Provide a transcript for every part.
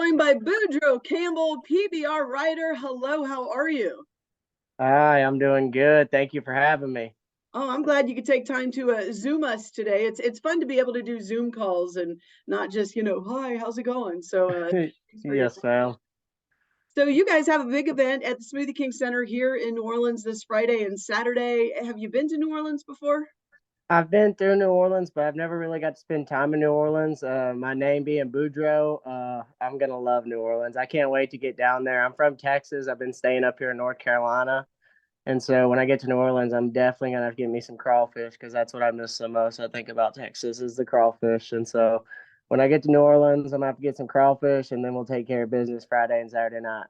joined by Boudreaux Campbell, PBR writer. Hello, how are you? Hi, I'm doing good. Thank you for having me. Oh, I'm glad you could take time to Zoom us today. It's fun to be able to do Zoom calls and not just, hi, how's it going? So thanks for your Yes, ma'am. So you guys have a big event at the Smoothie King Center here in New Orleans this Friday and Saturday. Have you been to New Orleans before? I've been through New Orleans, but I've never really got to spend time in New Orleans. My name being Boudreaux, I'm gonna love New Orleans. I can't wait to get down there. I'm from Texas. I've been staying up here in North Carolina, and so when I get to New Orleans, I'm definitely gonna have to get me some crawfish because that's what I miss the most. I think about Texas is the crawfish, and so when I get to New Orleans, I'm gonna have to get some crawfish, and then we'll take care of business Friday and Saturday night.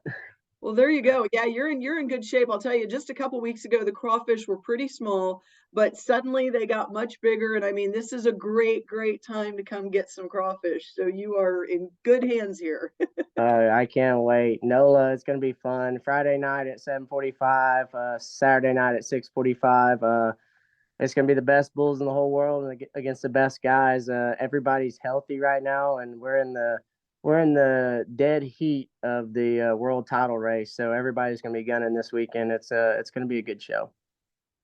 Well, there you go. Yeah, you're in good shape. I'll tell you, just a couple weeks ago, the crawfish were pretty small, but suddenly they got much bigger. And I mean, this is a great time to come get some crawfish. So you are in good hands here. I can't wait. NOLA, it's gonna be fun. Friday night at 7:45. Saturday night at 6:45. It's gonna be the best bulls in the whole world and against the best guys. Everybody's healthy right now, and we're in the dead heat of the world title race. So everybody's gonna be gunning this weekend. It's gonna be a good show.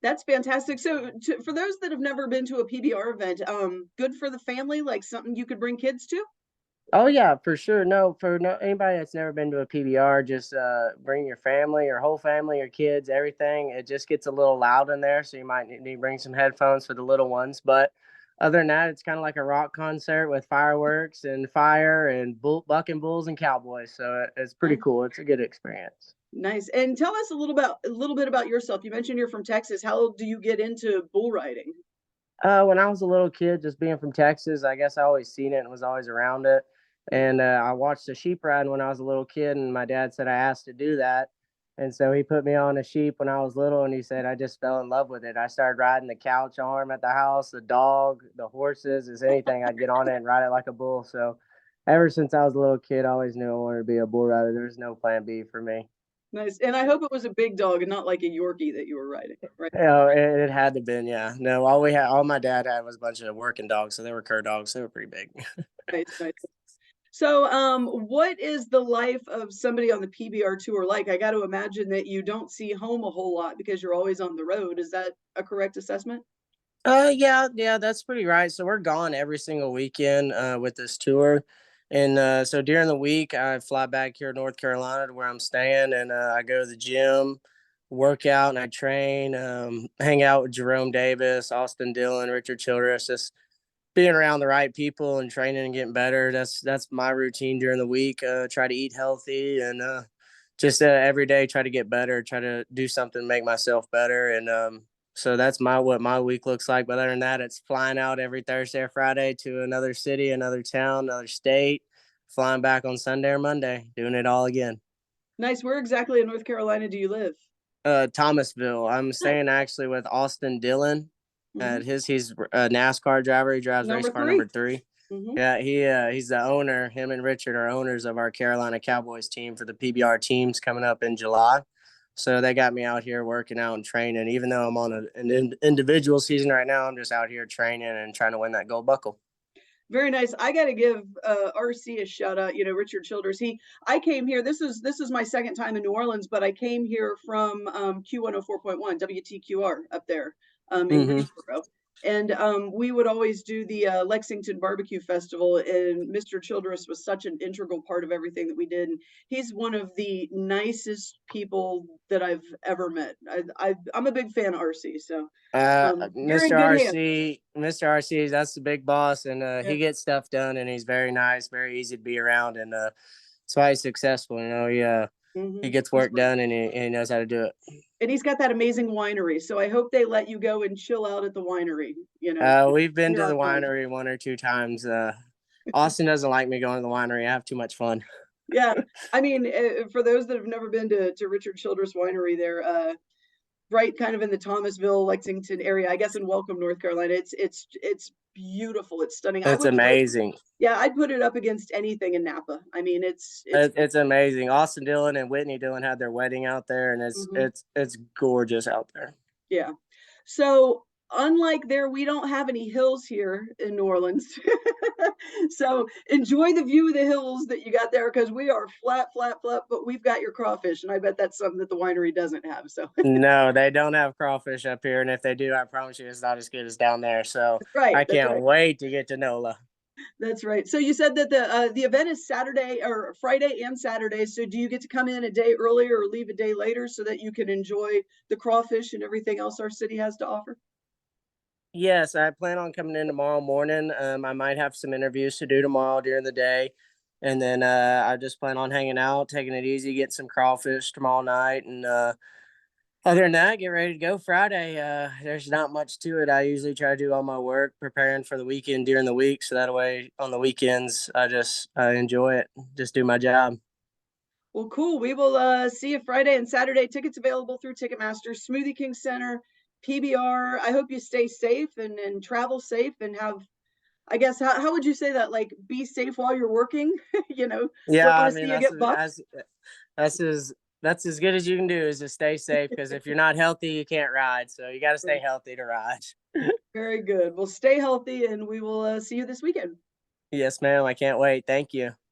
That's fantastic. So for those that have never been to a PBR event, good for the family, like something you could bring kids to. Oh yeah, for sure. No, for no anybody that's never been to a PBR, just bring your family, your whole family, your kids, everything. It just gets a little loud in there, so you might need to bring some headphones for the little ones. But other than that, it's kind of like a rock concert with fireworks and fire and bucking bulls and cowboys. So it's pretty cool. It's a good experience. Nice. And tell us a little bit about yourself. You mentioned you're from Texas. How do you get into bull riding? When I was a little kid, just being from Texas, I guess I always seen it and was always around it. And I watched a sheep ride when I was a little kid, and my dad said I asked to do that. And so he put me on a sheep when I was little, and he said I just fell in love with it. I started riding the couch arm at the house, the dog, the horses, is anything. I'd get on it and ride it like a bull. So ever since I was a little kid, I always knew I wanted to be a bull rider. There's no plan B for me. Nice. And I hope it was a big dog and not like a Yorkie that you were riding, right? Yeah, it had to been, yeah. No, all my dad had was a bunch of working dogs, so they were cur dogs. They were pretty big. Nice, nice. So, what is the life of somebody on the PBR tour like? I got to imagine that you don't see home a whole lot because you're always on the road. Is that a correct assessment? Yeah, that's pretty right. So we're gone every single weekend with this tour. And so during the week, I fly back here to North Carolina to where I'm staying, and I go to the gym, work out, and I train, hang out with Jerome Davis, Austin Dillon, Richard Childress, just being around the right people and training and getting better. That's my routine during the week. Try to eat healthy and just every day try to get better, try to do something to make myself better. And so that's my what my week looks like. But other than that, it's flying out every Thursday or Friday to another city, another town, another state, flying back on Sunday or Monday, doing it all again. Nice. Where exactly in North Carolina do you live? Thomasville. I'm Nice. staying actually with Austin Dillon. Hmm. He's a NASCAR driver. He drives race Number car three. number 3. Hmm. Yeah, he's the owner. Him and Richard are owners of our Carolina Cowboys team for the PBR teams coming up in July. So they got me out here working out and training. Even though I'm on an individual season right now, I'm just out here training and trying to win that gold buckle. Very nice. I got to give RC a shout out. Richard Childers. I came here. This is my second time in New Orleans, but I came here from Q104.1 WTQR up there in Mm-hmm. Greensboro, and we would always do the Lexington Barbecue Festival. And Mr. Childress was such an integral part of everything that we did. And he's one of the nicest people that I've ever met. I'm a big fan of RC, so you're in Mr. good hands. RC, that's the big boss, and Yeah. he gets stuff done, and he's very nice, very easy to be around, and that's why he's successful. He gets He's work done, and he knows how to do it. and he's got that amazing winery. So I hope they let you go and chill out at the winery. We've been You're to on the time. winery one or two times. Austin doesn't like me going to the winery. I have too much fun. Yeah, I mean, for those that have never been to Richard Childress Winery, there, right, kind of in the Thomasville, Lexington area, I guess in Welcome, North Carolina. It's beautiful. It's stunning. I It's would put it, amazing. yeah, I'd put it up against anything in Napa. I mean, it's It's amazing. Austin Dillon and Whitney Dillon had their wedding out there, and it's mhm, it's it's gorgeous out there. yeah. So unlike there, we don't have any hills here in New Orleans. So enjoy the view of the hills that you got there because we are flat, flat, flat, but we've got your crawfish. And I bet that's something that the winery doesn't have. So, No, they don't have crawfish up here, and if they do, I promise you, it's not as good as down there. So right. I That's can't right. wait to get to NOLA. That's right. So you said that the event is Saturday or Friday and Saturday. So do you get to come in a day earlier or leave a day later so that you can enjoy the crawfish and everything else our city has to offer? Yes, I plan on coming in tomorrow morning. I might have some interviews to do tomorrow during the day, and then I just plan on hanging out, taking it easy, getting some crawfish tomorrow night, and other than that, get ready to go Friday. There's not much to it. I usually try to do all my work preparing for the weekend during the week, so that way on the weekends I just enjoy it, just do my job. Well, cool. We will see you Friday and Saturday. Tickets available through Ticketmaster, Smoothie King Center, PBR. I hope you stay safe and travel safe and have, I guess, how would you say that? Like, be safe while you're working. You know, Yeah, don't want I to see mean you get bucked. that's as that's as good as you can do is to stay safe because if you're not healthy, you can't ride. So you got to stay Right. healthy to ride. Very good. Well, stay healthy and we will see you this weekend. Yes, ma'am. I can't wait. Thank you.